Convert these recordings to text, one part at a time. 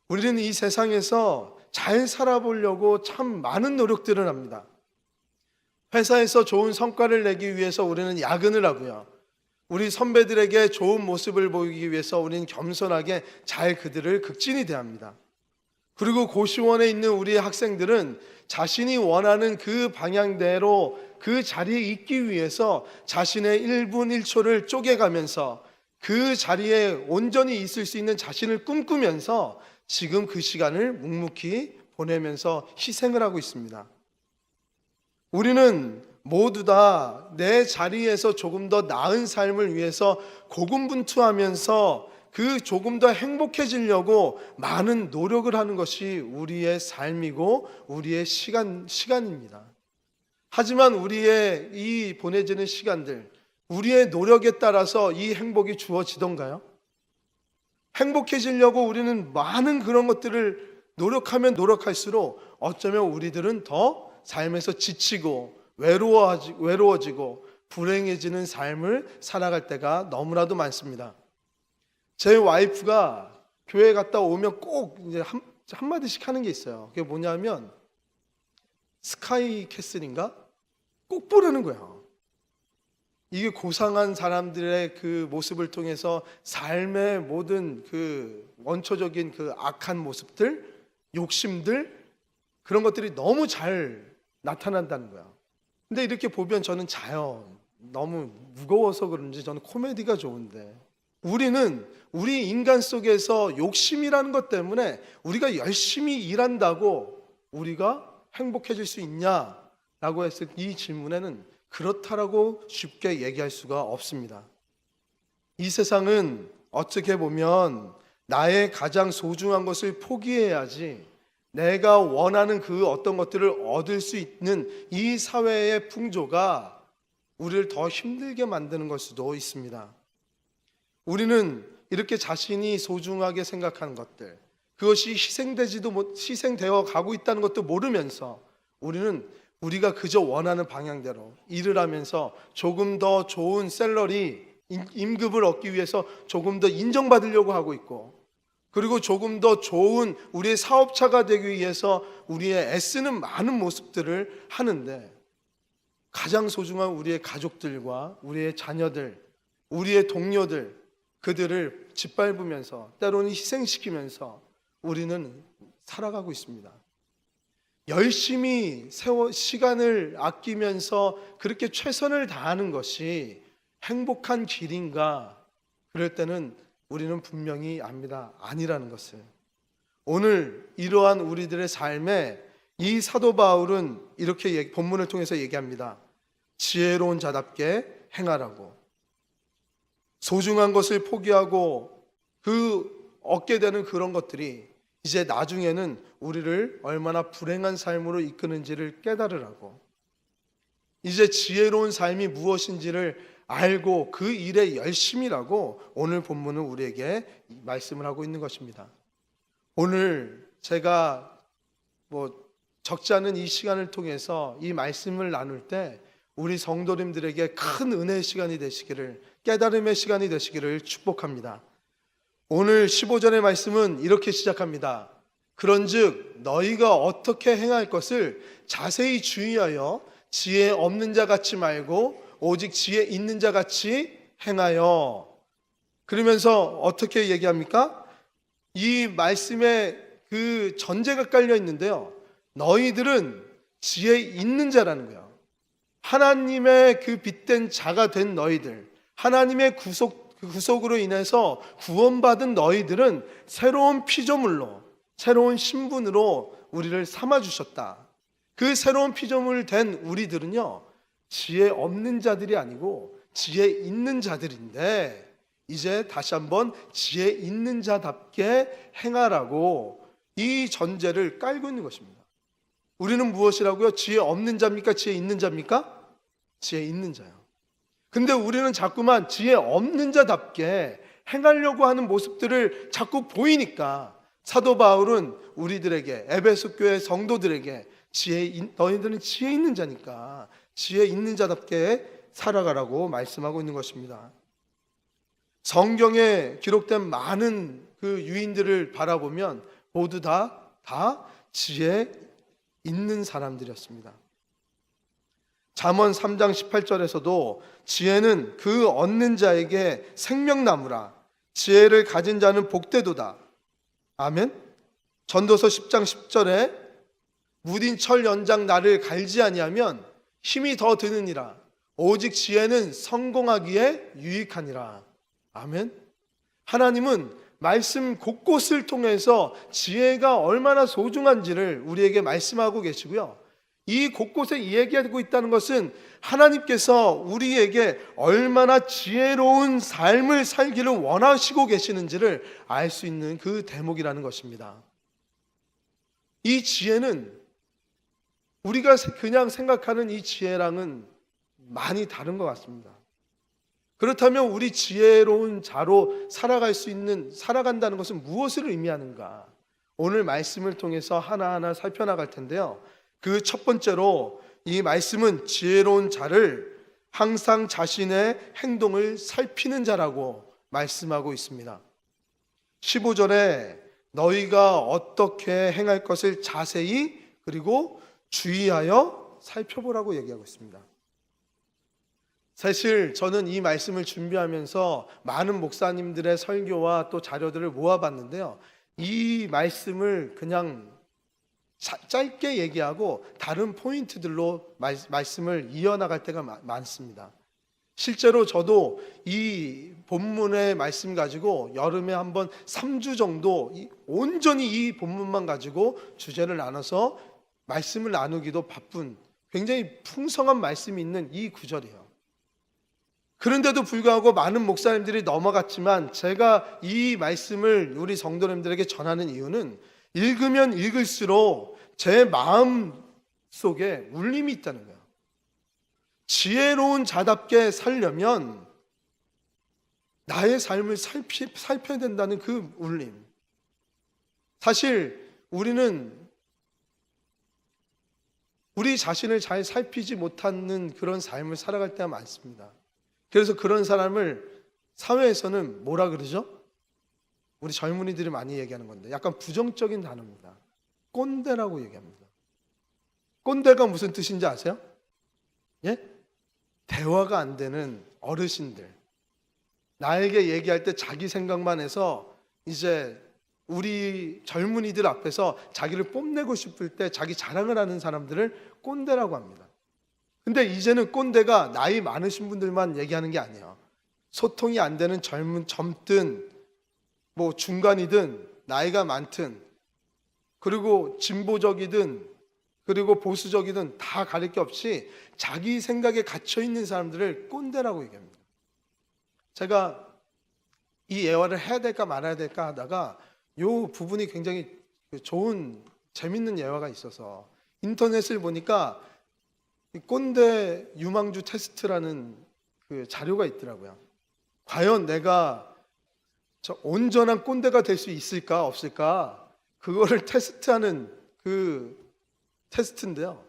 우리는 이 세상에서 잘 살아보려고 참 많은 노력들을 합니다. 회사에서 좋은 성과를 내기 위해서 우리는 야근을 하고요. 우리 선배들에게 좋은 모습을 보이기 위해서 우리는 겸손하게 잘 그들을 극진히 대합니다. 그리고 고시원에 있는 우리 학생들은 자신이 원하는 그 방향대로 그 자리에 있기 위해서 자신의 1분 1초를 쪼개가면서 그 자리에 온전히 있을 수 있는 자신을 꿈꾸면서 지금 그 시간을 묵묵히 보내면서 희생을 하고 있습니다. 우리는 모두 다 내 자리에서 조금 더 나은 삶을 위해서 고군분투하면서 그 조금 더 행복해지려고 많은 노력을 하는 것이 우리의 삶이고 우리의 시간입니다. 하지만 우리의 이 보내지는 시간들, 우리의 노력에 따라서 이 행복이 주어지던가요? 행복해지려고 우리는 많은 그런 것들을 노력하면 노력할수록 어쩌면 우리들은 더 삶에서 지치고 외로워지고 불행해지는 삶을 살아갈 때가 너무나도 많습니다. 제 와이프가 교회 갔다 오면 꼭 이제 한마디씩 하는 게 있어요. 그게 뭐냐면 스카이 캐슬인가? 꼭 보라는 거예요. 이게 고상한 사람들의 그 모습을 통해서 삶의 모든 그 원초적인 그 악한 모습들, 욕심들, 그런 것들이 너무 잘 나타난다는 거야. 근데 이렇게 보면 저는 자요. 너무 무거워서 그런지 저는 코미디가 좋은데, 우리는 우리 인간 속에서 욕심이라는 것 때문에 우리가 열심히 일한다고 우리가 행복해질 수 있냐라고 했을 이 질문에는 그렇다라고 쉽게 얘기할 수가 없습니다. 이 세상은 어떻게 보면 나의 가장 소중한 것을 포기해야지 내가 원하는 그 어떤 것들을 얻을 수 있는 이 사회의 풍조가 우리를 더 힘들게 만드는 걸 수도 있습니다. 우리는 이렇게 자신이 소중하게 생각하는 것들, 그것이 희생되어 가고 있다는 것도 모르면서 우리는 우리가 그저 원하는 방향대로 일을 하면서 조금 더 좋은 샐러리, 임금을 얻기 위해서 조금 더 인정받으려고 하고 있고, 그리고 조금 더 좋은 우리의 사업자가 되기 위해서 우리의 애쓰는 많은 모습들을 하는데, 가장 소중한 우리의 가족들과 우리의 자녀들, 우리의 동료들, 그들을 짓밟으면서 때로는 희생시키면서 우리는 살아가고 있습니다. 열심히 시간을 아끼면서 그렇게 최선을 다하는 것이 행복한 길인가? 그럴 때는 우리는 분명히 압니다. 아니라는 것을. 오늘 이러한 우리들의 삶에 이 사도 바울은 이렇게 본문을 통해서 얘기합니다. 지혜로운 자답게 행하라고. 소중한 것을 포기하고 얻게 되는 그런 것들이 이제 나중에는 우리를 얼마나 불행한 삶으로 이끄는지를 깨달으라고. 이제 지혜로운 삶이 무엇인지를 알고 그 일에 열심이라고 오늘 본문은 우리에게 말씀을 하고 있는 것입니다. 오늘 제가 적지 않은 이 시간을 통해서 이 말씀을 나눌 때 우리 성도님들에게 큰 은혜의 시간이 되시기를, 깨달음의 시간이 되시기를 축복합니다. 오늘 15절의 말씀은 이렇게 시작합니다. 그런즉 너희가 어떻게 행할 것을 자세히 주의하여 지혜 없는 자 같이 말고 오직 지혜 있는 자 같이 행하여. 그러면서 어떻게 얘기합니까? 이 말씀에 그 전제가 깔려 있는데요, 너희들은 지혜 있는 자라는 거예요. 하나님의 그 빛된 자가 된 너희들, 하나님의 구속으로 인해서 구원받은 너희들은 새로운 피조물로, 새로운 신분으로 우리를 삼아주셨다. 그 새로운 피조물 된 우리들은요, 지혜 없는 자들이 아니고 지혜 있는 자들인데, 이제 다시 한번 지혜 있는 자답게 행하라고 이 전제를 깔고 있는 것입니다. 우리는 무엇이라고요? 지혜 없는 자입니까? 지혜 있는 자입니까? 지혜 있는 자요. 근데 우리는 자꾸만 지혜 없는 자답게 행하려고 하는 모습들을 자꾸 보이니까 사도 바울은 우리들에게, 에베소 교회 성도들에게 너희들은 지혜 있는 자니까 지혜 있는 자답게 살아가라고 말씀하고 있는 것입니다. 성경에 기록된 많은 그 유인들을 바라보면 모두 다 지혜 있는 사람들이었습니다. 잠언 3장 18절에서도 지혜는 그 얻는 자에게 생명나무라. 지혜를 가진 자는 복되도다. 아멘. 전도서 10장 10절에 무딘 철 연장 나를 갈지 아니하면 힘이 더 드느니라. 오직 지혜는 성공하기에 유익하니라. 아멘. 하나님은 말씀 곳곳을 통해서 지혜가 얼마나 소중한지를 우리에게 말씀하고 계시고요. 이 곳곳에 이야기하고 있다는 것은 하나님께서 우리에게 얼마나 지혜로운 삶을 살기를 원하시고 계시는지를 알 수 있는 그 대목이라는 것입니다. 이 지혜는 우리가 그냥 생각하는 이 지혜랑은 많이 다른 것 같습니다. 그렇다면 우리 지혜로운 자로 살아간다는 것은 무엇을 의미하는가? 오늘 말씀을 통해서 하나하나 살펴나갈 텐데요. 그 첫 번째로 이 말씀은 지혜로운 자를 항상 자신의 행동을 살피는 자라고 말씀하고 있습니다. 15절에 너희가 어떻게 행할 것을 자세히 그리고 주의하여 살펴보라고 얘기하고 있습니다. 사실 저는 이 말씀을 준비하면서 많은 목사님들의 설교와 또 자료들을 모아봤는데요. 이 말씀을 그냥 짧게 얘기하고 다른 포인트들로 말씀을 이어나갈 때가 많습니다. 실제로 저도 이 본문의 말씀 가지고 여름에 한번 3주 정도 온전히 이 본문만 가지고 주제를 나눠서 말씀을 나누기도 바쁜 굉장히 풍성한 말씀이 있는 이 구절이에요. 그런데도 불구하고 많은 목사님들이 넘어갔지만 제가 이 말씀을 우리 성도님들에게 전하는 이유는 읽으면 읽을수록 제 마음 속에 울림이 있다는 거예요. 지혜로운 자답게 살려면 나의 삶을 살펴야 된다는 그 울림. 사실 우리는 우리 자신을 잘 살피지 못하는 그런 삶을 살아갈 때가 많습니다. 그래서 그런 사람을 사회에서는 뭐라 그러죠? 우리 젊은이들이 많이 얘기하는 건데 약간 부정적인 단어입니다. 꼰대라고 얘기합니다. 꼰대가 무슨 뜻인지 아세요? 예? 대화가 안 되는 어르신들. 나에게 얘기할 때 자기 생각만 해서 이제 우리 젊은이들 앞에서 자기를 뽐내고 싶을 때 자기 자랑을 하는 사람들을 꼰대라고 합니다. 근데 이제는 꼰대가 나이 많으신 분들만 얘기하는 게 아니에요. 소통이 안 되는 젊든 뭐 중간이든 나이가 많든 그리고 진보적이든 그리고 보수적이든 다 가릴 게 없이 자기 생각에 갇혀 있는 사람들을 꼰대라고 얘기합니다. 제가 이 예화를 해야 될까 말아야 될까 하다가 이 부분이 굉장히 좋은 재밌는 예화가 있어서 인터넷을 보니까 꼰대 유망주 테스트라는 그 자료가 있더라고요. 과연 내가 온전한 꼰대가 될 수 있을까 없을까 그거를 테스트하는 그 테스트인데요.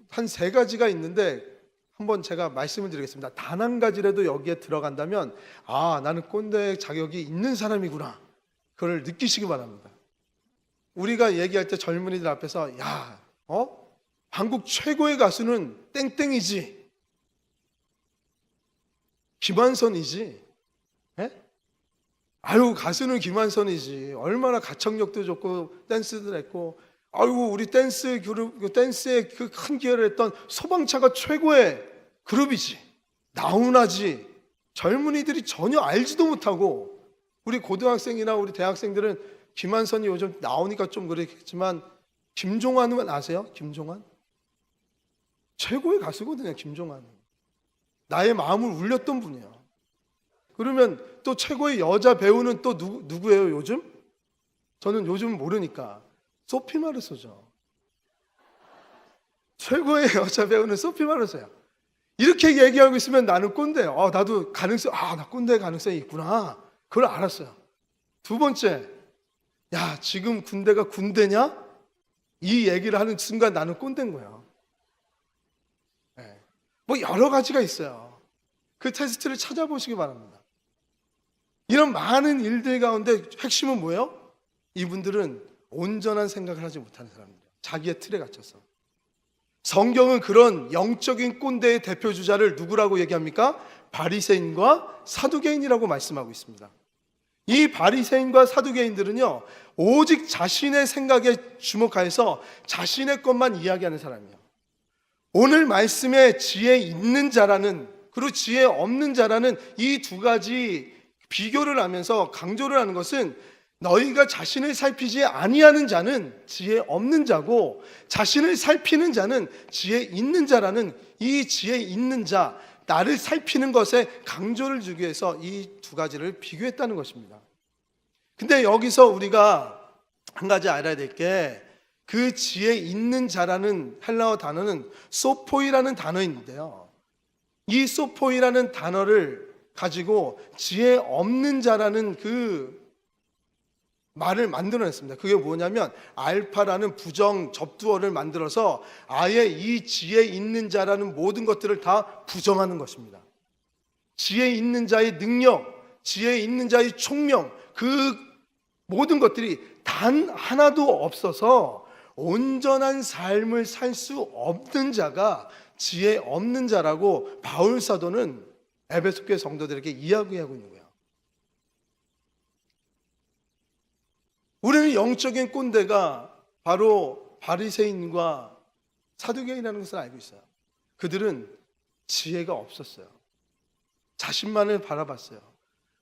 한 3가지가 있는데 한번 제가 말씀을 드리겠습니다. 단 한 가지라도 여기에 들어간다면 나는 꼰대 자격이 있는 사람이구나. 그걸 느끼시기 바랍니다. 우리가 얘기할 때 젊은이들 앞에서 한국 최고의 가수는 땡땡이지, 김한선이지, 가수는 김한선이지, 얼마나 가창력도 좋고 댄스도 했고, 우리 댄스 그룹, 댄스의 그 큰 기여를 했던 소방차가 최고의 그룹이지, 나훈아지. 젊은이들이 전혀 알지도 못하고, 우리 고등학생이나 우리 대학생들은 김한선이 요즘 나오니까 좀 그렇겠지만 김종환은 아세요? 김종환? 최고의 가수거든요. 김종환은 나의 마음을 울렸던 분이에요. 그러면 또 최고의 여자 배우는 또 누구예요 요즘? 저는 요즘 모르니까 소피 마르소죠. 최고의 여자 배우는 소피 마르소야. 이렇게 얘기하고 있으면 나는 꼰대예요. 나도 나 꼰대 가능성이 있구나. 그걸 알았어요. 두 번째, 지금 군대가 군대냐? 이 얘기를 하는 순간 나는 꼰대인 거예요. 뭐 여러 가지가 있어요. 그 테스트를 찾아보시기 바랍니다. 이런 많은 일들 가운데 핵심은 뭐예요? 이분들은 온전한 생각을 하지 못하는 사람들이에요. 자기의 틀에 갇혀서. 성경은 그런 영적인 꼰대의 대표주자를 누구라고 얘기합니까? 바리새인과 사두개인이라고 말씀하고 있습니다. 이 바리새인과 사두개인들은요, 오직 자신의 생각에 주목하여서 자신의 것만 이야기하는 사람이에요. 오늘 말씀에 지혜 있는 자라는, 그리고 지혜 없는 자라는 이 두 가지 비교를 하면서 강조를 하는 것은, 너희가 자신을 살피지 아니하는 자는 지혜 없는 자고 자신을 살피는 자는 지혜 있는 자라는, 이 지혜 있는 자, 나를 살피는 것에 강조를 주기 위해서 이 두 가지를 비교했다는 것입니다. 근데 여기서 우리가 한 가지 알아야 될 게, 그 지혜 있는 자라는 헬라어 단어는 소포이라는 단어인데요, 이 소포이라는 단어를 가지고 지혜 없는 자라는 그 말을 만들어냈습니다. 그게 뭐냐면 알파라는 부정 접두어를 만들어서 아예 이 지혜 있는 자라는 모든 것들을 다 부정하는 것입니다. 지혜 있는 자의 능력, 지혜 있는 자의 총명, 그 모든 것들이 단 하나도 없어서 온전한 삶을 살 수 없는 자가 지혜 없는 자라고 바울 사도는 에베소 교회 성도들에게 이야기하고 있는 거예요. 우리는 영적인 꼰대가 바로 바리새인과 사두개인이라는 것을 알고 있어요. 그들은 지혜가 없었어요. 자신만을 바라봤어요.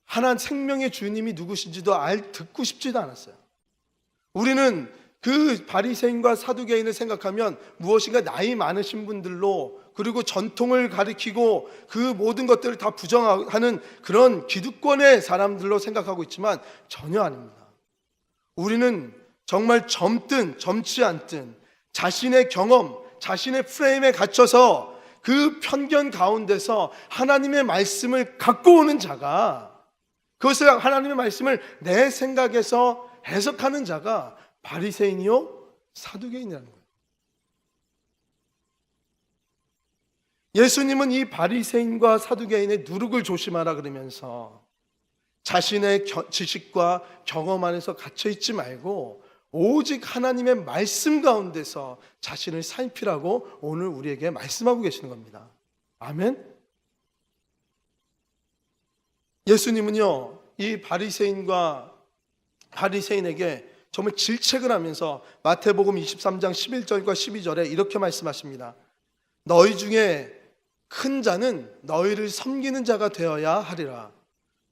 하나님 생명의 주님이 누구신지도 듣고 싶지도 않았어요. 우리는 그 바리새인과 사두개인을 생각하면 무엇인가 나이 많으신 분들로, 그리고 전통을 가리키고 그 모든 것들을 다 부정하는 그런 기득권의 사람들로 생각하고 있지만 전혀 아닙니다. 우리는 정말 젊든 젊지 않든 자신의 경험, 자신의 프레임에 갇혀서 그 편견 가운데서 하나님의 말씀을 갖고 오는 자가, 그것을 하나님의 말씀을 내 생각에서 해석하는 자가 바리새인이요 사두개인이라는 거예요. 예수님은 이 바리새인과 사두개인의 누룩을 조심하라 그러면서 자신의 지식과 경험 안에서 갇혀있지 말고 오직 하나님의 말씀 가운데서 자신을 살피라고 오늘 우리에게 말씀하고 계시는 겁니다. 아멘. 예수님은요, 이 바리새인에게 정말 질책을 하면서 마태복음 23장 11절과 12절에 이렇게 말씀하십니다. 너희 중에 큰 자는 너희를 섬기는 자가 되어야 하리라.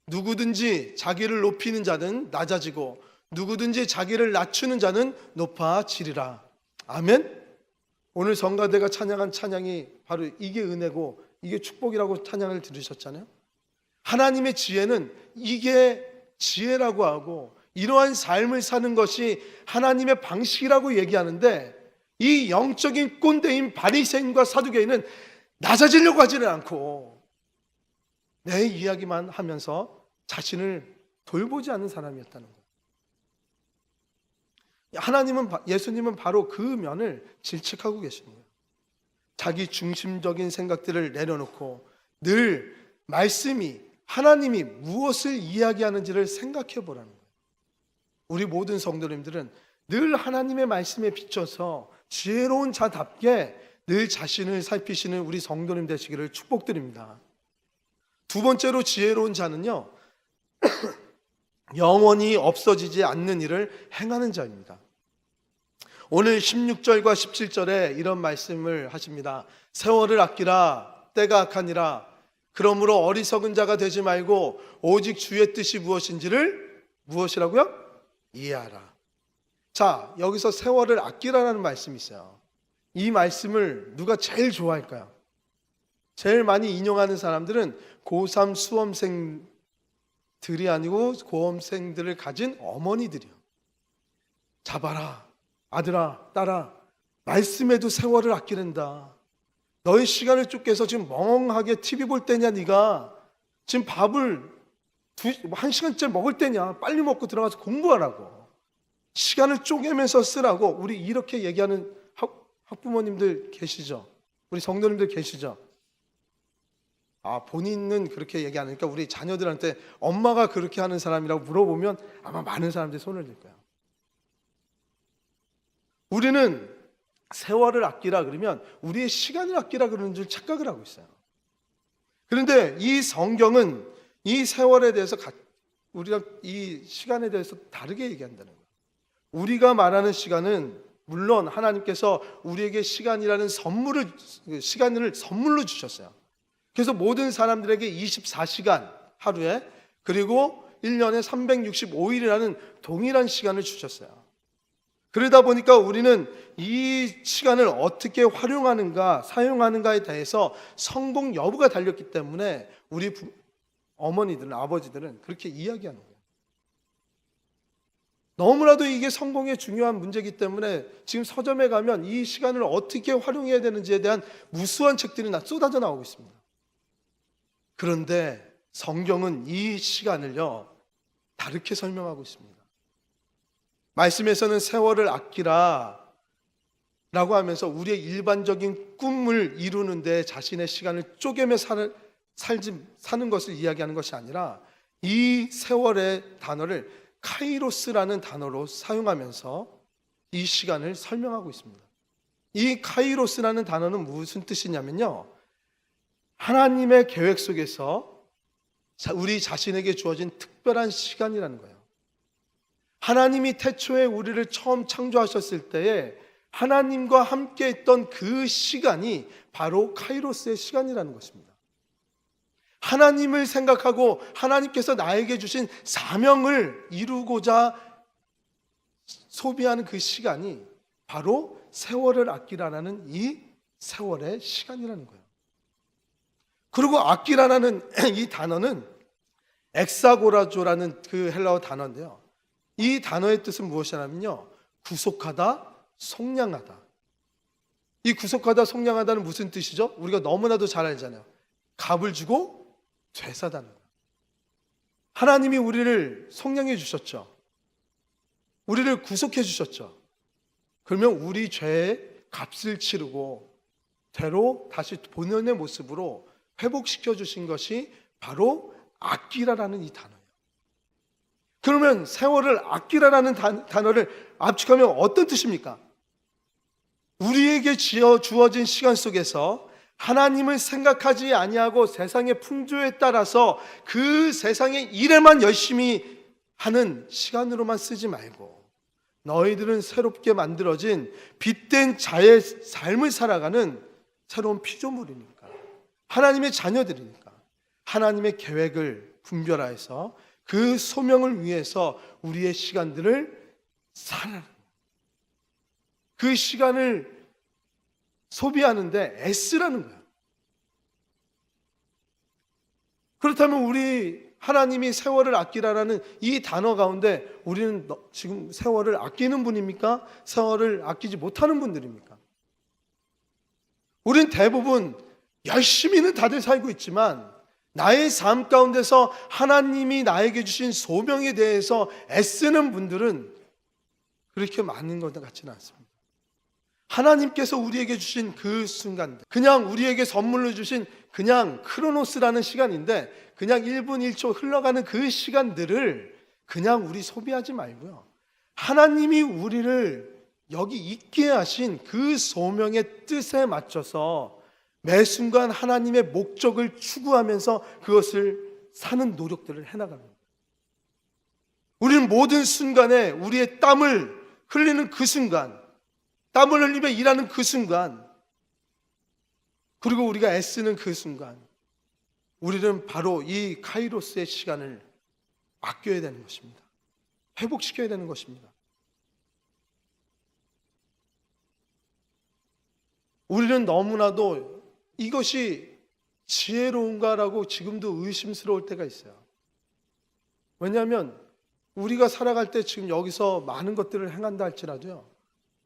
누구든지 자기를 높이는 자는 낮아지고 누구든지 자기를 낮추는 자는 높아지리라. 아멘. 오늘 성가대가 찬양한 찬양이 바로 이게 은혜고 이게 축복이라고 찬양을 들으셨잖아요. 하나님의 지혜는 이게 지혜라고 하고 이러한 삶을 사는 것이 하나님의 방식이라고 얘기하는데, 이 영적인 꼰대인 바리새인과 사두개인은 낮아지려고 하지는 않고 내 이야기만 하면서 자신을 돌보지 않는 사람이었다는 거예요. 예수님은 바로 그 면을 질책하고 계신 거예요. 자기 중심적인 생각들을 내려놓고 늘 말씀이, 하나님이 무엇을 이야기하는지를 생각해 보라는 거예요. 우리 모든 성도님들은 늘 하나님의 말씀에 비춰서 지혜로운 자답게 늘 자신을 살피시는 우리 성도님 되시기를 축복드립니다. 두 번째로 지혜로운 자는요, 영원히 없어지지 않는 일을 행하는 자입니다. 오늘 16절과 17절에 이런 말씀을 하십니다. 세월을 아끼라, 때가 악하니라. 그러므로 어리석은 자가 되지 말고 오직 주의 뜻이 무엇인지를 무엇이라고요? 이해하라. 자, 여기서 세월을 아끼라라는 말씀이 있어요. 이 말씀을 누가 제일 좋아할까요? 제일 많이 인용하는 사람들은 고3 수험생들이 아니고 고험생들을 가진 어머니들이요. 잡아라, 아들아, 딸아, 말씀에도 세월을 아끼는다. 너의 시간을 쫓겨서 지금 멍하게 TV 볼 때냐? 네가 지금 밥을 1시간째 먹을 때냐? 빨리 먹고 들어가서 공부하라고, 시간을 쪼개면서 쓰라고. 우리 이렇게 얘기하는 학부모님들 계시죠? 우리 성도님들 계시죠? 본인은 그렇게 얘기 안 하니까 우리 자녀들한테 엄마가 그렇게 하는 사람이라고 물어보면 아마 많은 사람들이 손을 들 거예요. 우리는 세월을 아끼라 그러면 우리의 시간을 아끼라 그러는 줄 착각을 하고 있어요. 그런데 이 성경은 이 세월에 대해서 우리가 이 시간에 대해서 다르게 얘기한다는 거예요. 우리가 말하는 시간은 물론 하나님께서 우리에게 시간이라는 시간을 선물로 주셨어요. 그래서 모든 사람들에게 24시간 하루에, 그리고 1년에 365일이라는 동일한 시간을 주셨어요. 그러다 보니까 우리는 이 시간을 어떻게 활용하는가, 사용하는가에 대해서 성공 여부가 달렸기 때문에 우리 어머니들은, 아버지들은 그렇게 이야기하는 거예요. 너무나도 이게 성공의 중요한 문제이기 때문에 지금 서점에 가면 이 시간을 어떻게 활용해야 되는지에 대한 무수한 책들이 쏟아져 나오고 있습니다. 그런데 성경은 이 시간을요, 다르게 설명하고 있습니다. 말씀에서는 세월을 아끼라 라고 하면서 우리의 일반적인 꿈을 이루는데 자신의 시간을 쪼개며 사는 것을 이야기하는 것이 아니라 이 세월의 단어를 카이로스라는 단어로 사용하면서 이 시간을 설명하고 있습니다. 이 카이로스라는 단어는 무슨 뜻이냐면요, 하나님의 계획 속에서 우리 자신에게 주어진 특별한 시간이라는 거예요. 하나님이 태초에 우리를 처음 창조하셨을 때에 하나님과 함께 있던 그 시간이 바로 카이로스의 시간이라는 것입니다. 하나님을 생각하고 하나님께서 나에게 주신 사명을 이루고자 소비하는 그 시간이 바로 세월을 아끼라는 이 세월의 시간이라는 거예요. 그리고 아끼라는 이 단어는 엑사고라조라는 그 헬라어 단어인데요, 이 단어의 뜻은 무엇이냐면요, 구속하다, 속량하다. 이 구속하다, 속량하다는 무슨 뜻이죠? 우리가 너무나도 잘 알잖아요. 값을 주고 되사다는 거예요. 하나님이 우리를 속량해 주셨죠. 우리를 구속해 주셨죠. 그러면 우리 죄의 값을 치르고 되로 다시 본연의 모습으로 회복시켜 주신 것이 바로 아끼라라는 이 단어예요. 그러면 세월을 아끼라라는 단어를 압축하면 어떤 뜻입니까? 우리에게 주어진 시간 속에서 하나님을 생각하지 아니하고 세상의 풍조에 따라서 그 세상의 일에만 열심히 하는 시간으로만 쓰지 말고, 너희들은 새롭게 만들어진 빛된 자의 삶을 살아가는 새로운 피조물이니까, 하나님의 자녀들이니까 하나님의 계획을 분별하여서 그 소명을 위해서 우리의 시간들을 살아라. 그 시간을 소비하는데 애쓰라는 거예요. 그렇다면 우리 하나님이 세월을 아끼라라는 이 단어 가운데 우리는 지금 세월을 아끼는 분입니까? 세월을 아끼지 못하는 분들입니까? 우린 대부분 열심히는 다들 살고 있지만 나의 삶 가운데서 하나님이 나에게 주신 소명에 대해서 애쓰는 분들은 그렇게 많은 것 같지는 않습니다. 하나님께서 우리에게 주신 그 순간들, 그냥 우리에게 선물로 주신 그냥 크로노스라는 시간인데 그냥 1분 1초 흘러가는 그 시간들을 그냥 우리 소비하지 말고요, 하나님이 우리를 여기 있게 하신 그 소명의 뜻에 맞춰서 매 순간 하나님의 목적을 추구하면서 그것을 사는 노력들을 해나가는 거예요. 우리는 모든 순간에 우리의 땀을 흘리는 그 순간, 땀을 흘리며 일하는 그 순간, 그리고 우리가 애쓰는 그 순간, 우리는 바로 이 카이로스의 시간을 아껴야 되는 것입니다. 회복시켜야 되는 것입니다. 우리는 너무나도 이것이 지혜로운가라고 지금도 의심스러울 때가 있어요. 왜냐하면 우리가 살아갈 때 지금 여기서 많은 것들을 행한다 할지라도요,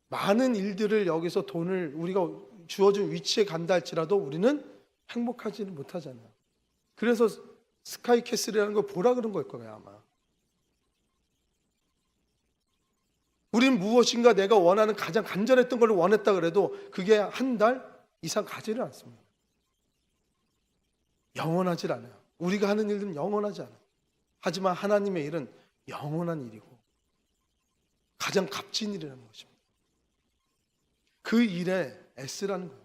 많은 일들을 여기서 돈을 우리가 주어진 위치에 간다 할지라도 우리는 행복하지는 못하잖아요. 그래서 스카이캐슬이라는 걸 보라 그런 걸 거예요, 아마. 우린 무엇인가 내가 원하는 가장 간절했던 걸 원했다 그래도 그게 한 달 이상 가지를 않습니다. 영원하질 않아요. 우리가 하는 일은 영원하지 않아요. 하지만 하나님의 일은 영원한 일이고 가장 값진 일이라는 것입니다. 그 일에 애쓰라는 거예요.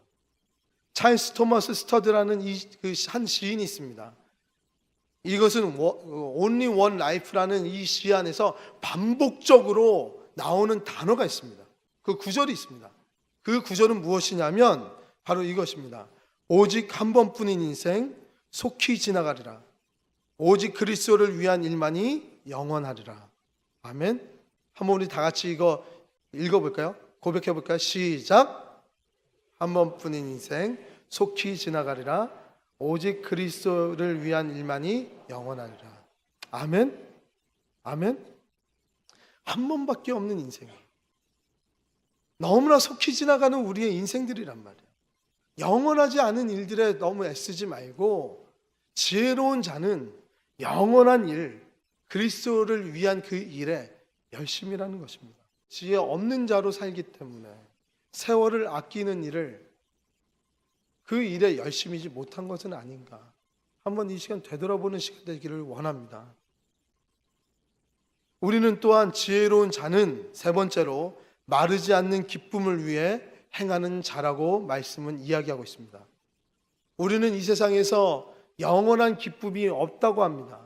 찰스 토머스 스터드라는 한 시인이 있습니다. 이것은 Only One Life라는 이 시 안에서 반복적으로 나오는 단어가 있습니다. 그 구절이 있습니다. 그 구절은 무엇이냐면 바로 이것입니다. 오직 한 번뿐인 인생 속히 지나가리라. 오직 그리스도를 위한 일만이 영원하리라. 아멘. 한번 우리 다 같이 이거 읽어볼까요? 고백해볼까요? 시작. 한 번뿐인 인생 속히 지나가리라. 오직 그리스도를 위한 일만이 영원하리라. 아멘. 아멘. 한 번밖에 없는 인생이에요. 너무나 속히 지나가는 우리의 인생들이란 말이에요. 영원하지 않은 일들에 너무 애쓰지 말고 지혜로운 자는 영원한 일, 그리스도를 위한 그 일에 열심히 하는 것입니다. 지혜 없는 자로 살기 때문에 세월을 아끼는 일을 그 일에 열심히지 못한 것은 아닌가. 한번 이 시간 되돌아보는 시간 되기를 원합니다. 우리는 또한 지혜로운 자는 세 번째로 마르지 않는 기쁨을 위해 행하는 자라고 말씀은 이야기하고 있습니다. 우리는 이 세상에서 영원한 기쁨이 없다고 합니다.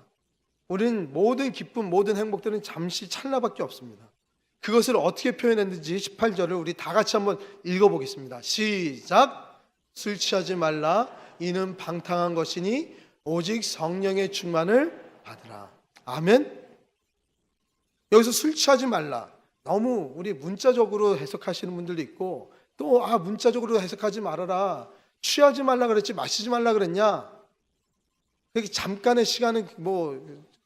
우리는 모든 기쁨, 모든 행복들은 잠시 찰나밖에 없습니다. 그것을 어떻게 표현했는지 18절을 우리 다 같이 한번 읽어보겠습니다. 시작. 술 취하지 말라. 이는 방탕한 것이니 오직 성령의 충만을 받으라. 아멘. 여기서 술 취하지 말라. 너무 우리 문자적으로 해석하시는 분들도 있고 또 문자적으로 해석하지 말아라. 취하지 말라 그랬지 마시지 말라 그랬냐? 그렇게 잠깐의 시간은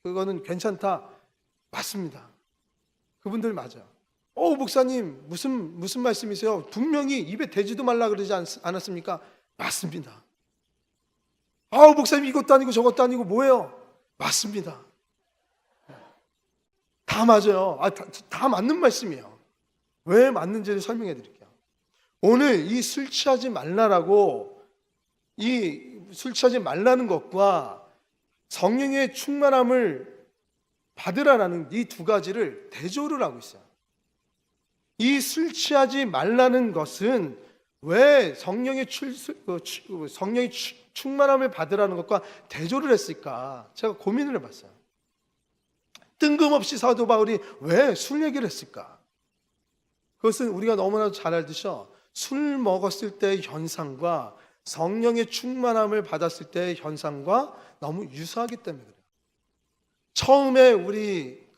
그거는 괜찮다. 맞습니다. 그분들 맞아. 목사님 무슨 말씀이세요? 분명히 입에 대지도 말라 그러지 않았습니까? 맞습니다. 목사님 이것도 아니고 저것도 아니고 뭐예요? 맞습니다. 다 맞아요. 다 맞는 말씀이에요. 왜 맞는지를 설명해 드릴게요. 오늘 이 술 취하지 말라라고 이 술 취하지 말라는 것과 성령의 충만함을 받으라라는 이 두 가지를 대조를 하고 있어요. 이 술 취하지 말라는 것은 왜 성령의 충만함을 받으라는 것과 대조를 했을까? 제가 고민을 해봤어요. 뜬금없이 사도 바울이 왜 술 얘기를 했을까? 그것은 우리가 너무나도 잘 알듯이 술 먹었을 때의 현상과 성령의 충만함을 받았을 때의 현상과 너무 유사하기 때문에 그래요. 처음에 우리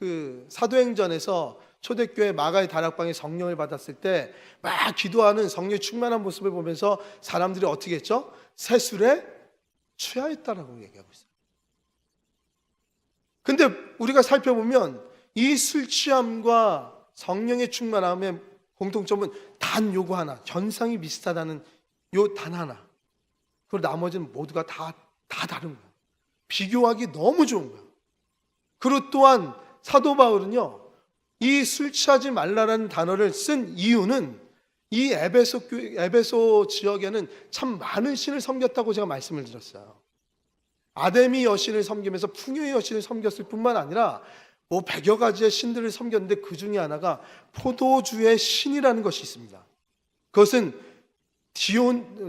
사도행전에서 초대교회 마가의 다락방에 성령을 받았을 때 막 기도하는 성령의 충만한 모습을 보면서 사람들이 어떻게 했죠? 새술에 취하였다라고 얘기하고 있어요. 근데 우리가 살펴보면 이 술 취함과 성령의 충만함의 공통점은 단 요거 하나, 현상이 비슷하다는 요 단 하나. 그리고 나머지는 모두가 다 다른 거예요. 비교하기 너무 좋은 거예요. 그리고 또한 사도 바울은요, 이 술 취하지 말라라는 단어를 쓴 이유는 이 에베소 지역에는 참 많은 신을 섬겼다고 제가 말씀을 드렸어요. 아데미 여신을 섬기면서 풍요의 여신을 섬겼을 뿐만 아니라 100여 가지의 신들을 섬겼는데 그 중에 하나가 포도주의 신이라는 것이 있습니다. 그것은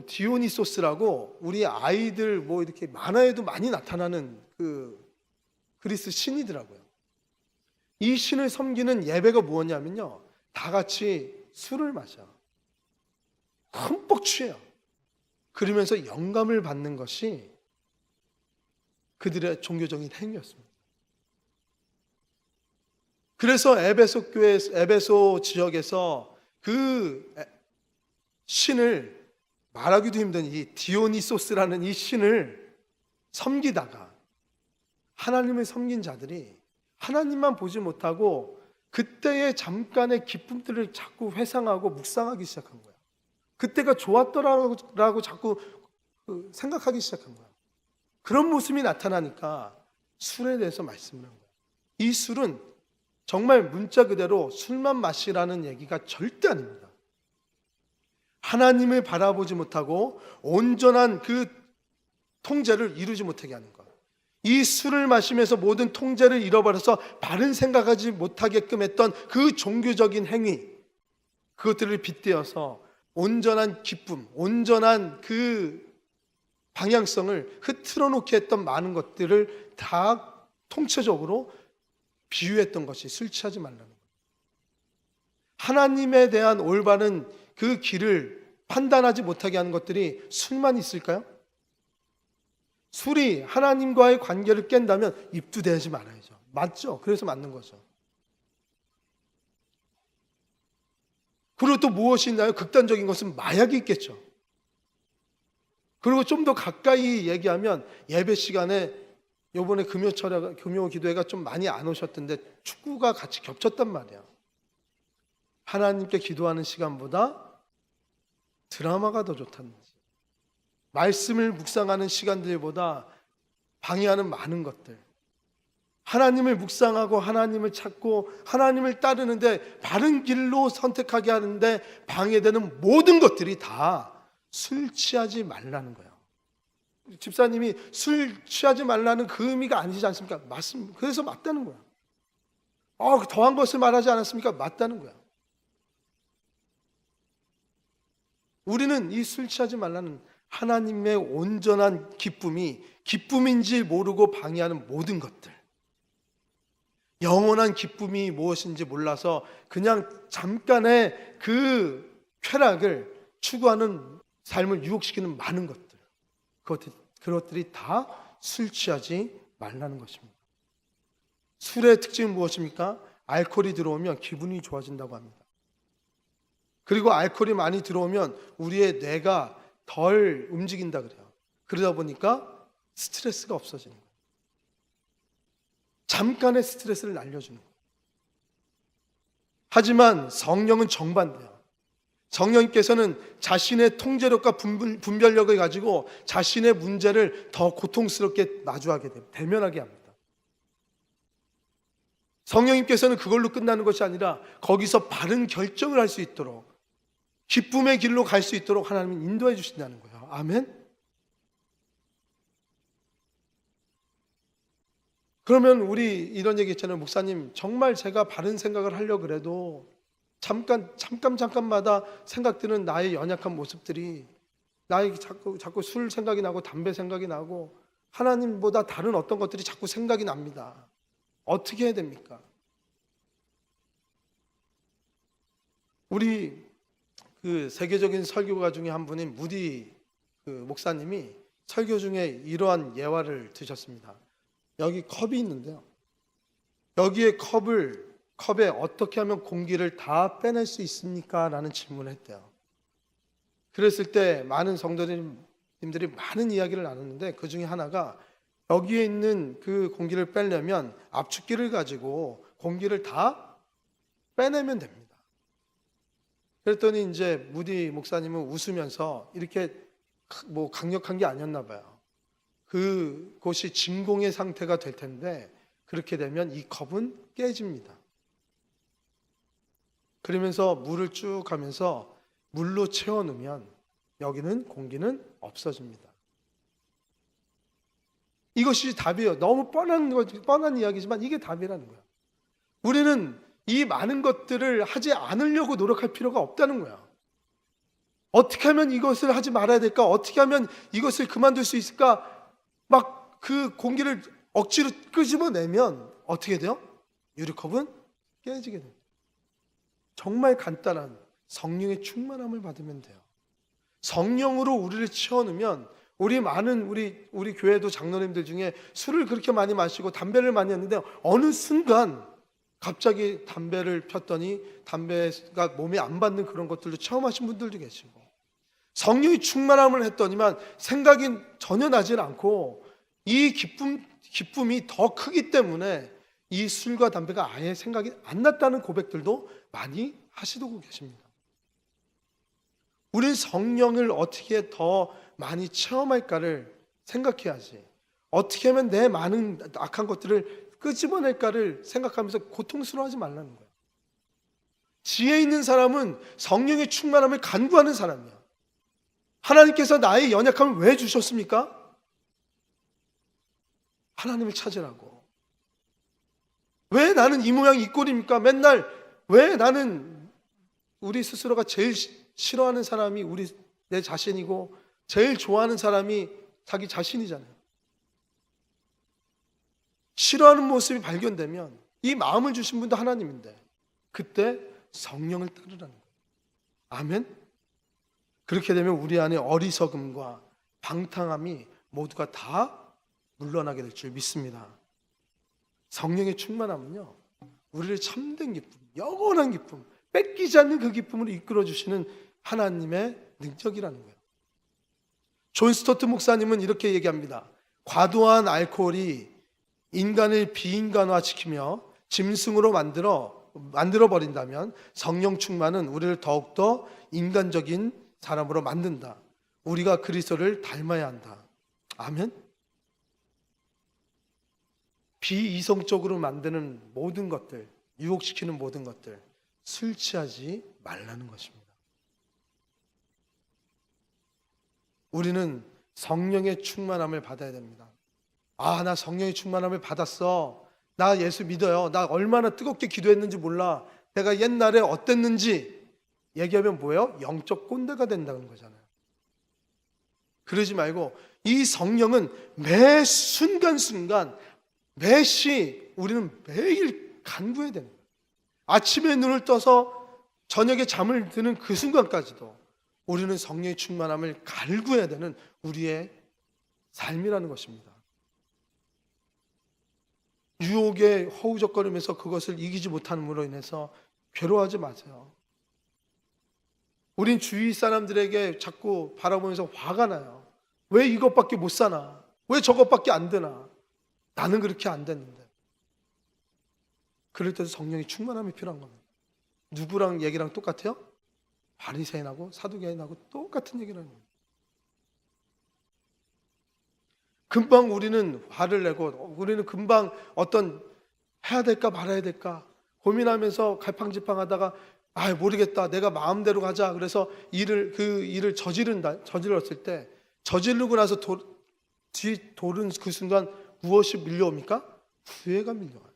디오니소스라고 우리 아이들 이렇게 만화에도 많이 나타나는 그리스 신이더라고요. 이 신을 섬기는 예배가 무엇냐면요, 다 같이 술을 마셔. 흠뻑 취해요. 그러면서 영감을 받는 것이 그들의 종교적인 행위였습니다. 그래서 에베소 지역에서 그 신을 말하기도 힘든 이 디오니소스라는 이 신을 섬기다가 하나님을 섬긴 자들이 하나님만 보지 못하고 그때의 잠깐의 기쁨들을 자꾸 회상하고 묵상하기 시작한 거예요. 그때가 좋았더라고 자꾸 생각하기 시작한 거예요. 그런 모습이 나타나니까 술에 대해서 말씀을 한 거예요. 이 술은 정말 문자 그대로 술만 마시라는 얘기가 절대 아닙니다. 하나님을 바라보지 못하고 온전한 그 통제를 이루지 못하게 하는 것. 이 술을 마시면서 모든 통제를 잃어버려서 바른 생각하지 못하게끔 했던 그 종교적인 행위, 그것들을 빗대어서 온전한 기쁨, 온전한 그 방향성을 흐트러 놓게 했던 많은 것들을 다 통체적으로 비유했던 것이 술 취하지 말라는 거예요. 하나님에 대한 올바른 그 길을 판단하지 못하게 하는 것들이 술만 있을까요? 술이 하나님과의 관계를 깬다면 입도 대지 말아야죠. 맞죠? 그래서 맞는 거죠. 그리고 또 무엇이 있나요? 극단적인 것은 마약이 있겠죠. 그리고 좀 더 가까이 얘기하면 예배 시간에 요번에 금요 기도회가 좀 많이 안 오셨던데 축구가 같이 겹쳤단 말이야. 하나님께 기도하는 시간보다 드라마가 더 좋다는지, 말씀을 묵상하는 시간들보다 방해하는 많은 것들, 하나님을 묵상하고 하나님을 찾고 하나님을 따르는데 바른 길로 선택하게 하는데 방해되는 모든 것들이 다 술 취하지 말라는 거예요. 집사님이 술 취하지 말라는 그 의미가 아니지 않습니까? 맞습니다. 그래서 맞다는 거야. 더한 것을 말하지 않았습니까? 맞다는 거야. 우리는 이 술 취하지 말라는 하나님의 온전한 기쁨이 기쁨인지 모르고 방해하는 모든 것들, 영원한 기쁨이 무엇인지 몰라서 그냥 잠깐의 그 쾌락을 추구하는 삶을 유혹시키는 많은 것들, 그것들이 다 술 취하지 말라는 것입니다. 술의 특징은 무엇입니까? 알코올이 들어오면 기분이 좋아진다고 합니다. 그리고 알코올이 많이 들어오면 우리의 뇌가 덜 움직인다 그래요. 그러다 보니까 스트레스가 없어지는 거예요. 잠깐의 스트레스를 날려주는 거예요. 하지만 성령은 정반대예요. 성령님께서는 자신의 통제력과 분별력을 가지고 자신의 문제를 더 고통스럽게 마주하게 됩니다. 대면하게 합니다. 성령님께서는 그걸로 끝나는 것이 아니라 거기서 바른 결정을 할 수 있도록, 기쁨의 길로 갈 수 있도록 하나님은 인도해 주신다는 거예요. 아멘. 그러면 우리 이런 얘기 있잖아요. 목사님, 정말 제가 바른 생각을 하려고 그래도 잠깐마다 생각드는 나의 연약한 모습들이, 나의 자꾸 술 생각이 나고 담배 생각이 나고 하나님보다 다른 어떤 것들이 자꾸 생각이 납니다. 어떻게 해야 됩니까? 우리 그 세계적인 설교가 중에 한 분인 무디 그 목사님이 설교 중에 이러한 예화를 드셨습니다. 여기 컵이 있는데요. 여기에 컵에 어떻게 하면 공기를 다 빼낼 수 있습니까? 라는 질문을 했대요. 그랬을 때 많은 성도님들이 많은 이야기를 나눴는데 그 중에 하나가 여기에 있는 그 공기를 빼려면 압축기를 가지고 공기를 다 빼내면 됩니다. 그랬더니 이제 무디 목사님은 웃으면서 이렇게 뭐 강력한 게 아니었나 봐요. 그곳이 진공의 상태가 될 텐데 그렇게 되면 이 컵은 깨집니다. 그러면서 물을 쭉 가면서 물로 채워놓으면 여기는 공기는 없어집니다. 이것이 답이에요. 너무 뻔한 이야기지만 이게 답이라는 거예요. 우리는 이 많은 것들을 하지 않으려고 노력할 필요가 없다는 거야. 어떻게 하면 이것을 하지 말아야 될까? 어떻게 하면 이것을 그만둘 수 있을까? 막 그 공기를 억지로 끄집어내면 어떻게 돼요? 유리컵은 깨지게 됩니다. 정말 간단한 성령의 충만함을 받으면 돼요. 성령으로 우리를 채워넣으면 우리 교회도 장로님들 중에 술을 그렇게 많이 마시고 담배를 많이 했는데 어느 순간 갑자기 담배를 폈더니 담배가 몸에 안 받는 그런 것들도 체험하신 분들도 계시고, 성령이 충만함을 했더니만 생각이 전혀 나질 않고 이 기쁨이 더 크기 때문에 이 술과 담배가 아예 생각이 안 났다는 고백들도 많이 하시고 계십니다. 우린 성령을 어떻게 더 많이 체험할까를 생각해야지, 어떻게 하면 내 많은 악한 것들을 끄집어낼까를 생각하면서 고통스러워하지 말라는 거예요. 지혜 있는 사람은 성령의 충만함을 간구하는 사람이야. 하나님께서 나의 연약함을 왜 주셨습니까? 하나님을 찾으라고. 왜 나는 이 모양 이 꼴입니까? 맨날 왜 나는 우리 스스로가 제일 싫어하는 사람이 내 자신이고 제일 좋아하는 사람이 자기 자신이잖아요. 싫어하는 모습이 발견되면 이 마음을 주신 분도 하나님인데 그때 성령을 따르라는 거예요. 아멘. 그렇게 되면 우리 안에 어리석음과 방탕함이 모두가 다 물러나게 될 줄 믿습니다. 성령의 충만함은요, 우리를 참된 기쁨, 영원한 기쁨, 뺏기지 않는 그 기쁨으로 이끌어 주시는 하나님의 능력이라는 거예요. 존 스토트 목사님은 이렇게 얘기합니다. 과도한 알코올이 인간을 비인간화시키며 짐승으로 만들어 버린다면 성령 충만은 우리를 더욱더 인간적인 사람으로 만든다. 우리가 그리스도를 닮아야 한다. 아멘. 비이성적으로 만드는 모든 것들, 유혹시키는 모든 것들, 술 취하지 말라는 것입니다. 우리는 성령의 충만함을 받아야 됩니다. 나 성령의 충만함을 받았어. 나 예수 믿어요. 나 얼마나 뜨겁게 기도했는지 몰라. 내가 옛날에 어땠는지 얘기하면 뭐예요? 영적 꼰대가 된다는 거잖아요. 그러지 말고 이 성령은 매 순간순간 매시 우리는 매일 간구해야 되는 거예요. 아침에 눈을 떠서 저녁에 잠을 드는 그 순간까지도 우리는 성령의 충만함을 갈구해야 되는 우리의 삶이라는 것입니다. 유혹에 허우적거리면서 그것을 이기지 못함으로 인해서 괴로워하지 마세요. 우린 주위 사람들에게 자꾸 바라보면서 화가 나요. 왜 이것밖에 못 사나? 왜 저것밖에 안 되나? 나는 그렇게 안 됐는데. 그럴 때도 성령의 충만함이 필요한 겁니다. 누구랑 얘기랑 똑같아요? 바리새인하고 사두개인하고 똑같은 얘기를 하는 거예요. 금방 우리는 화를 내고 우리는 금방 어떤 해야 될까 말아야 될까 고민하면서 갈팡질팡하다가 모르겠다, 내가 마음대로 가자. 그래서 그 일을 저질렀을 때 저지르고 나서 돌은 그 순간 무엇이 밀려옵니까? 후회가 밀려와요.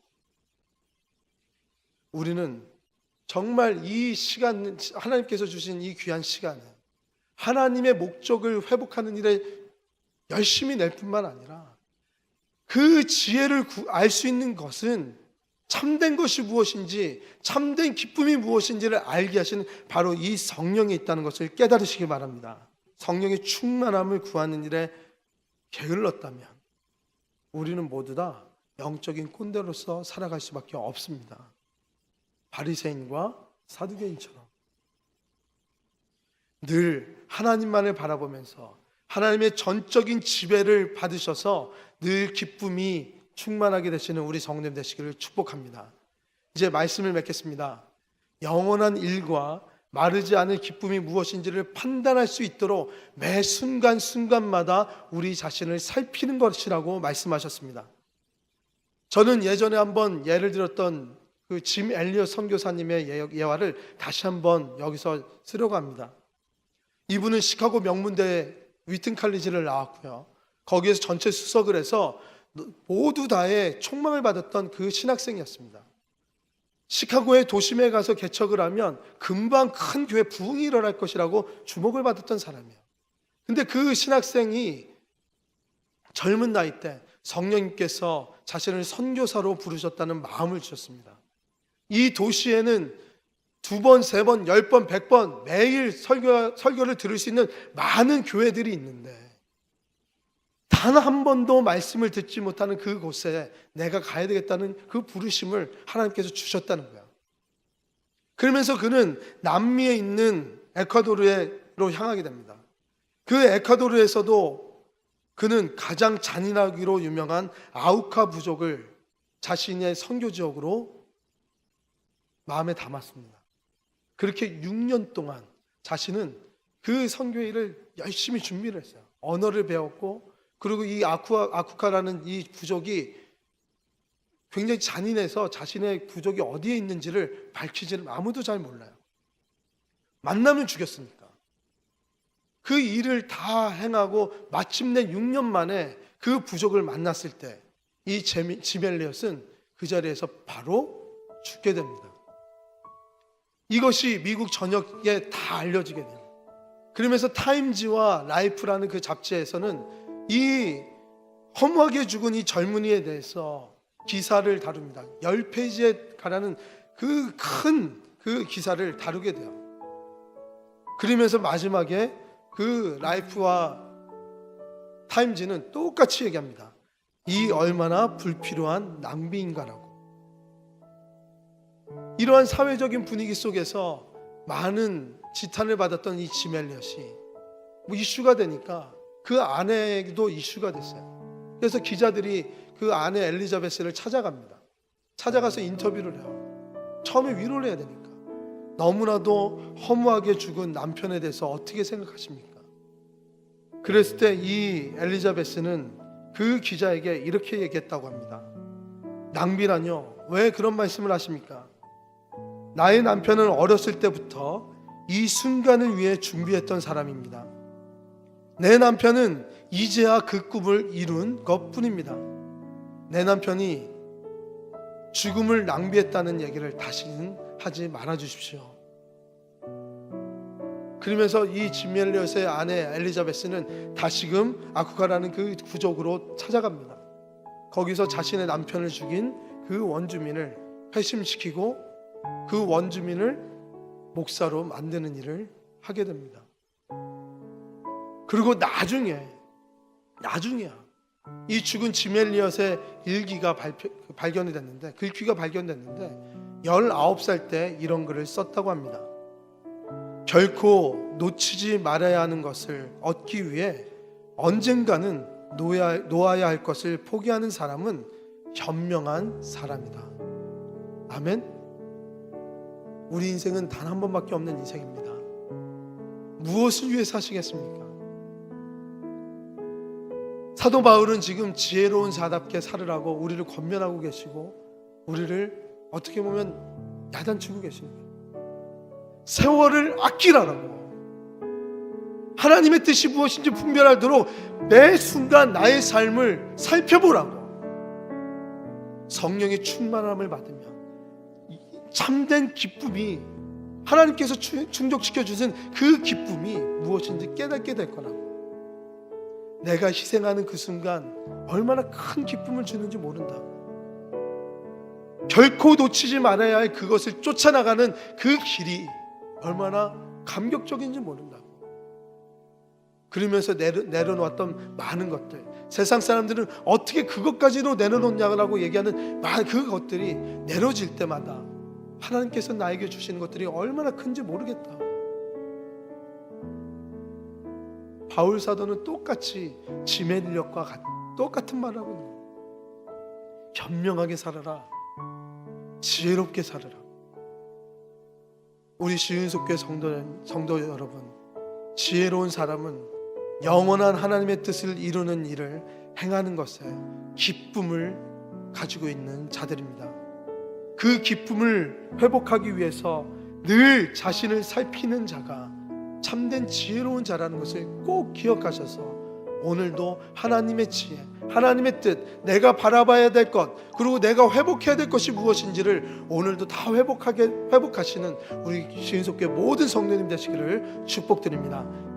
우리는 정말 이 시간, 하나님께서 주신 이 귀한 시간에 하나님의 목적을 회복하는 일에 열심히 낼 뿐만 아니라 그 지혜를 알 수 있는 것은 참된 것이 무엇인지, 참된 기쁨이 무엇인지를 알게 하시는 바로 이 성령이 있다는 것을 깨달으시기 바랍니다. 성령의 충만함을 구하는 일에 게을렀다면 우리는 모두 다 영적인 꼰대로서 살아갈 수밖에 없습니다. 바리새인과 사두개인처럼 늘 하나님만을 바라보면서 하나님의 전적인 지배를 받으셔서 늘 기쁨이 충만하게 되시는 우리 성도님 되시기를 축복합니다. 이제 말씀을 맺겠습니다. 영원한 일과 마르지 않을 기쁨이 무엇인지를 판단할 수 있도록 매 순간순간마다 우리 자신을 살피는 것이라고 말씀하셨습니다. 저는 예전에 한번 예를 들었던 그 짐 엘리엇 선교사님의 예화를 다시 한번 여기서 쓰려고 합니다. 이분은 시카고 명문대 위튼 칼리지를 나왔고요. 거기에서 전체 수석을 해서 모두 다의 총망을 받았던 그 신학생이었습니다. 시카고의 도심에 가서 개척을 하면 금방 큰 교회 부흥이 일어날 것이라고 주목을 받았던 사람이에요. 근데 그 신학생이 젊은 나이 때 성령님께서 자신을 선교사로 부르셨다는 마음을 주셨습니다. 이 도시에는 2번, 3번, 10번, 100번 매일 설교를 들을 수 있는 많은 교회들이 있는데 단 한 번도 말씀을 듣지 못하는 그곳에 내가 가야 되겠다는 그 부르심을 하나님께서 주셨다는 거야. 그러면서 그는 남미에 있는 에콰도르로 향하게 됩니다. 그 에콰도르에서도 그는 가장 잔인하기로 유명한 아우카 부족을 자신의 선교 지역으로 마음에 담았습니다. 그렇게 6년 동안 자신은 그 선교 일을 열심히 준비를 했어요. 언어를 배웠고, 그리고 이 아쿠카라는 이 부족이 굉장히 잔인해서 자신의 부족이 어디에 있는지를 밝히지는 아무도 잘 몰라요. 만나면 죽였으니까. 그 일을 다 행하고 마침내 6년 만에 그 부족을 만났을 때 이 지멜리엇은 그 자리에서 바로 죽게 됩니다. 이것이 미국 전역에 다 알려지게 돼요. 그러면서 타임지와 라이프라는 그 잡지에서는 이 허무하게 죽은 이 젊은이에 대해서 기사를 다룹니다. 10페이지에 가라는 그 큰 그 기사를 다루게 돼요. 그러면서 마지막에 그 라이프와 타임지는 똑같이 얘기합니다. 이 얼마나 불필요한 낭비인가라고. 이러한 사회적인 분위기 속에서 많은 지탄을 받았던 이 짐 엘리엇이 이슈가 되니까 그 아내도 이슈가 됐어요. 그래서 기자들이 그 아내 엘리자베스를 찾아갑니다. 찾아가서 인터뷰를 해요. 처음에 위로를 해야 되니까. 너무나도 허무하게 죽은 남편에 대해서 어떻게 생각하십니까? 그랬을 때 이 엘리자베스는 그 기자에게 이렇게 얘기했다고 합니다. 낭비라뇨? 왜 그런 말씀을 하십니까? 나의 남편은 어렸을 때부터 이 순간을 위해 준비했던 사람입니다. 내 남편은 이제야 그 꿈을 이룬 것뿐입니다. 내 남편이 죽음을 낭비했다는 얘기를 다시는 하지 말아 주십시오. 그러면서 이 짐 엘리엇의 아내 엘리자베스는 다시금 아쿠카라는 그 부족으로 찾아갑니다. 거기서 자신의 남편을 죽인 그 원주민을 회심시키고 그 원주민을 목사로 만드는 일을 하게 됩니다. 그리고 나중에야 이 죽은 짐 엘리엇의 일기가 발견이 됐는데, 글귀가 발견됐는데 19살 때 이런 글을 썼다고 합니다. 결코 놓치지 말아야 하는 것을 얻기 위해 언젠가는 놓아야 할 것을 포기하는 사람은 현명한 사람이다. 아멘. 우리 인생은 단 한 번밖에 없는 인생입니다. 무엇을 위해 사시겠습니까? 사도 바울은 지금 지혜로운 자답게 살으라고 우리를 권면하고 계시고, 우리를 어떻게 보면 야단치고 계십니다. 세월을 아끼라라고, 하나님의 뜻이 무엇인지 분별하도록 매 순간 나의 삶을 살펴보라고, 성령의 충만함을 받으면 참된 기쁨이, 하나님께서 충족시켜 주신 그 기쁨이 무엇인지 깨닫게 될 거라고. 내가 희생하는 그 순간 얼마나 큰 기쁨을 주는지 모른다. 결코 놓치지 말아야 할 그것을 쫓아나가는 그 길이 얼마나 감격적인지 모른다고. 그러면서 내려놓았던 많은 것들, 세상 사람들은 어떻게 그것까지도 내려놓냐고 얘기하는 그 것들이 내려질 때마다 하나님께서 나에게 주시는 것들이 얼마나 큰지 모르겠다. 바울 사도는 똑같이 짐 엘리엇과 똑같은 말을 하고 있는 거예요. 현명하게 살아라, 지혜롭게 살아라. 우리 시은속교회 성도 여러분, 지혜로운 사람은 영원한 하나님의 뜻을 이루는 일을 행하는 것에 기쁨을 가지고 있는 자들입니다. 그 기쁨을 회복하기 위해서 늘 자신을 살피는 자가 참된 지혜로운 자라는 것을 꼭 기억하셔서 오늘도 하나님의 지혜, 하나님의 뜻, 내가 바라봐야 될 것, 그리고 내가 회복해야 될 것이 무엇인지를 오늘도 다 회복하시는 우리 시은속교회 모든 성도님 되시기를 축복드립니다.